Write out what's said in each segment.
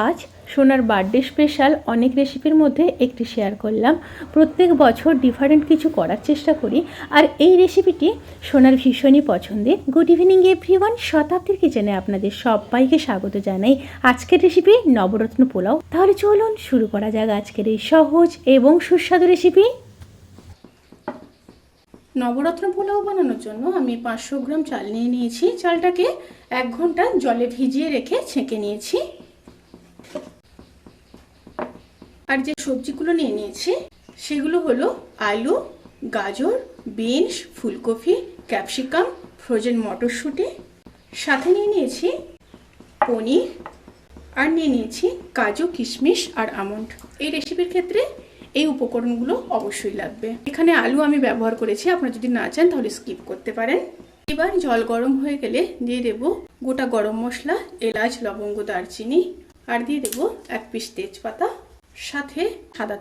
আজ সোনার birthday special অনেক রেসিপির মধ্যে একটি শেয়ার করলাম। প্রত্যেক বছর ডিফারেন্ট কিছু করার চেষ্টা করি, আর এই রেসিপিটি সোনার ভীষণই পছন্দের। গুড ইভিনিং এভরিওয়ান, শতাব্দীর কিচেনে আপনাদের সবাইকে স্বাগত জানাই। আজকের রেসিপি নবরত্ন পোলাও। তাহলে চলুন শুরু করা যাক আজকের এই সহজ এবং সুস্বাদু রেসিপি। নবরত্ন পোলাও বানানোর জন্য আমি 500 গ্রাম চাল নিয়ে নিয়েছি। চালটাকে 1 ঘন্টা জলে ভিজিয়ে রেখে ছেঁকে নিয়েছি। আর যে সবজিগুলো নিয়ে নিয়েছি সেগুলো হলো আলু, গাজর, বিনস, ফুলকপি, ক্যাপসিকাম, ফ্রোজেন মটরশুঁটি, সাথে নিয়ে নিয়েছি পনির, আর নিয়ে নিয়েছি কাজু, কিশমিশ আর আমন্ড। এই রেসিপির ক্ষেত্রে এই উপকরণগুলো অবশ্যই লাগবে। এখানে আলু আমি ব্যবহার করেছি, আপনারা যদি না চান তাহলে স্কিপ করতে পারেন। এবার জল গরম হয়ে গেলে দিয়ে দেব গোটা গরম মশলা, এলাচ, লবঙ্গ, দারচিনি, আর দিয়ে দেব 1 পিস তেজপাতা, সাথে সাদা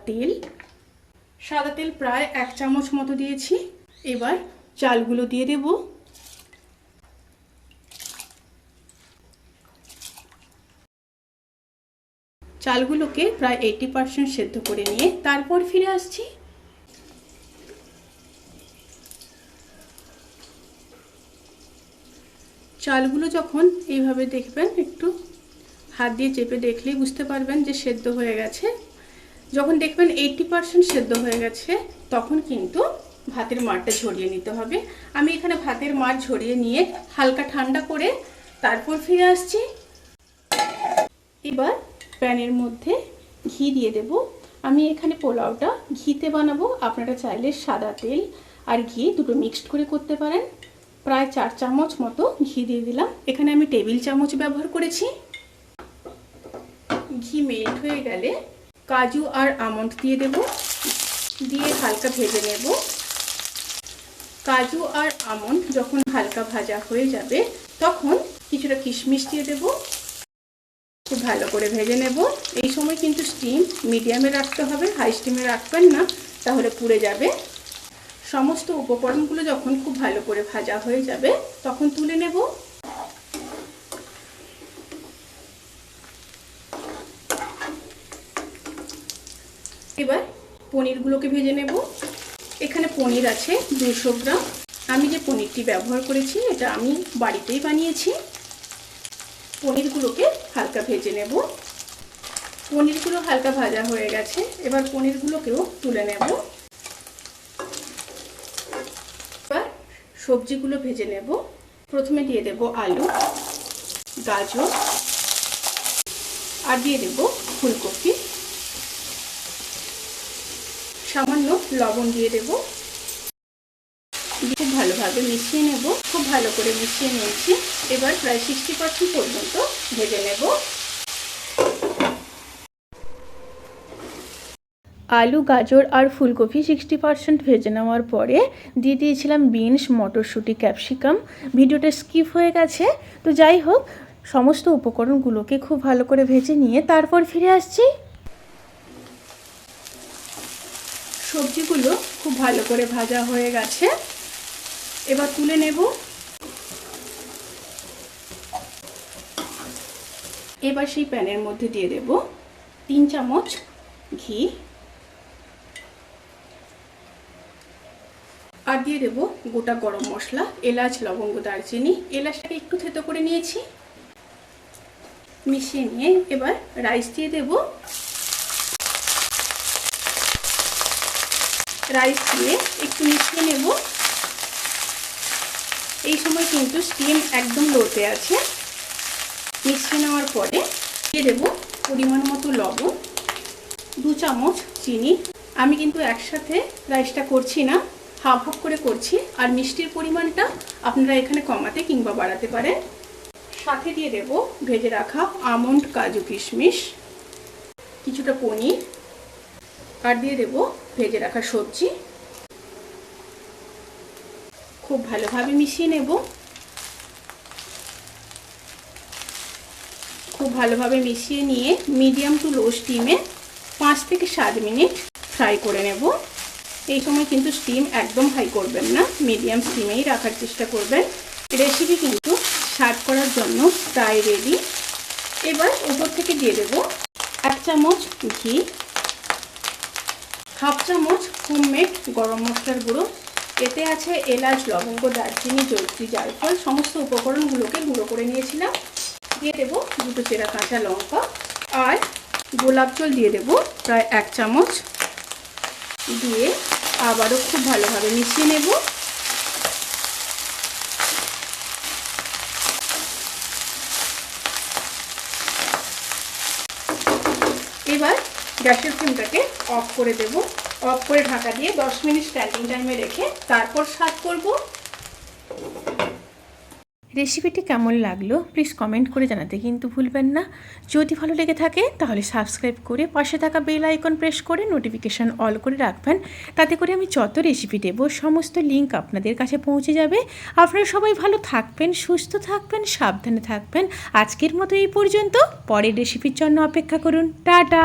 তেল প্রায় 1 চামচ মতো দিয়েছি। এবার চালগুলো দিয়ে দেব। চালগুলোকে প্রায় 80% সেদ্ধ করে নিয়ে তারপর ফিরে আসছি। চালগুলো যখন এইভাবে দেখবেন, একটু হাত দিয়ে চেপে দেখলেই বুঝতে পারবেন যে সেদ্ধ হয়ে গেছে। যখন দেখবেন 80% সেদ্ধ হয়ে গেছে তখন কিন্তু ভাতের মাড়টা ঝরিয়ে নিতে হবে। আমি এখানে ভাতের মাড় ঝরিয়ে নিয়ে হালকা ঠান্ডা করে তারপর ফিরে আসছি। এবার প্যানের মধ্যে ঘি দিয়ে দেব। আমি এখানে পোলাওটা ঘিতে বানাবো, আপনারা চাইলে সাদা তেল আর ঘি দুটো মিক্সড করে করতে পারেন। প্রায় 4 চামচ মতো ঘি দিয়ে দিলাম। এখানে আমি টেবিল চামচ ব্যবহার করেছি। ঘি মেল্ট হয়ে গেলে কাজু আর আমন্ড দিয়ে দেব, দিয়ে হালকা ভেজে নেব। কাজু আর আমন্ড যখন হালকা ভাজা হয়ে যাবে তখন কিছুটা কিশমিশ দিয়ে দেব। খুব ভালো করে ভেজে নেব। এই সময় কিন্তু স্টিম মিডিয়ামে রাখতে হবে, হাই স্টিমে রাখবেন না, তাহলে পুড়ে যাবে। সমস্ত উপকরণগুলো যখন খুব ভালো করে ভাজা হয়ে যাবে তখন তুলে নেব। এবার পনিরগুলোকে ভেজে নেব। এখানে পনির আছে 200 গ্রাম। আমি যে পনিরটি ব্যবহার করেছি এটা আমি বাড়িতেই বানিয়েছি। পনিরগুলোকে হালকা ভেজে নেব। পনিরগুলো হালকা ভাজা হয়ে গেছে, এবার পনিরগুলোকেও তুলে নেব। এবার সবজিগুলো ভেজে নেব। প্রথমে দিয়ে দেব আলু, গাজর, আর দিয়ে দেব ফুলকপি। সামান্য লবণ দিয়ে দেব। খুব ভালোভাবে মিশিয়ে নেব। খুব ভালো করে মিশিয়ে নিয়েছি। এবার প্রায় 60% পর্যন্ত ভেজে নেব। আলু, গাজর আর ফুলকপি 60% ভেজে নেওয়ার পরে দিয়ে দিয়েছিলাম বিনস, মটরশুঁটি, ক্যাপসিকাম। ভিডিওটা স্কিপ হয়ে গেছে, তো যাই হোক, সমস্ত উপকরণগুলোকে খুব ভালো করে ভেজে নিয়ে তারপর ফিরে আসছি। সবজিগুলো খুব ভালো করে ভাজা হয়ে গেছে, এবার তুলে নেব। এবার সেই প্যানের মধ্যে দিয়ে দেব 3 চামচ ঘি, আর দিয়ে দেব গোটা গরম মশলা, এলাচ, লবঙ্গ, দারচিনি। এলাচটাকে একটু থেতো করে নিয়েছি। মিশিয়ে নিয়ে এবার রাইস দিয়ে দেব। রাইস দিয়ে একটু মিশিয়ে নেব। এই সময় কিন্তু স্টিম একদম লোতে আছে। মিশিয়ে নেওয়ার পরে দিয়ে দেব পরিমাণ মতো লবণ, 2 চামচ চিনি। আমি কিন্তু একসাথে রাইসটা করছি না, হাফ হাফ করে করছি। আর মিষ্টির পরিমাণটা আপনারা এখানে কমাতে কিংবা বাড়াতে পারেন। সাথে দিয়ে দেব ভেজে রাখা আমন্ড, কাজু, কিশমিশ, কিছুটা পনির, আর দিয়ে দেব ভেজে রাখা সবজি। খুব ভালোভাবে মিশিয়ে নেব। খুব ভালোভাবে মিশিয়ে নিয়ে মিডিয়াম টু লো স্টিমে 5 থেকে 7 মিনিট ফ্রাই করে নেব। এই সময় কিন্তু স্টিম একদম হাই করবেন না, মিডিয়াম স্টিমেই রাখার চেষ্টা করবেন। রেসিপি কিন্তু সার্ভ করার জন্য প্রায় রেডি। এবার উপর থেকে দিয়ে দেব 1 চামচ ঘি, হাফ চামচ হোমমেড গরম মশলার গুঁড়ো। এতে আছে এলাচ, লবঙ্গ, দারচিনি, জয়ত্রী, জায়ফল, সমস্ত উপকরণগুলোকে গুঁড়ো করে নিয়েছিলাম। দিয়ে দেবো 2টো চেরা কাঁচা লঙ্কা আর গোলাপ জল দিয়ে দেবো প্রায় 1 চামচ। দিয়ে আবারও খুব ভালোভাবে মিশিয়ে নেব। এবার গ্যাসের ফ্লেমটাকে অফ করে দেব। অফ করে ঢাকা দিয়ে 10 মিনিট স্ট্যান্ডিং টাইমে রেখে তারপর সার্ভ করব। রেসিপিটি কেমন লাগলো প্লিজ কমেন্ট করে জানাতে কিন্তু ভুলবেন না। যদি ভালো লেগে থাকে তাহলে সাবস্ক্রাইব করে পাশে থাকা বেল আইকন প্রেস করে নোটিফিকেশান অল করে রাখবেন। তাতে করে আমি যত রেসিপি দেবো সমস্ত লিঙ্ক আপনাদের কাছে পৌঁছে যাবে। আপনারা সবাই ভালো থাকবেন, সুস্থ থাকবেন, সাবধানে থাকবেন। আজকের মতো এই পর্যন্ত। পরের রেসিপির জন্য অপেক্ষা করুন। টাটা।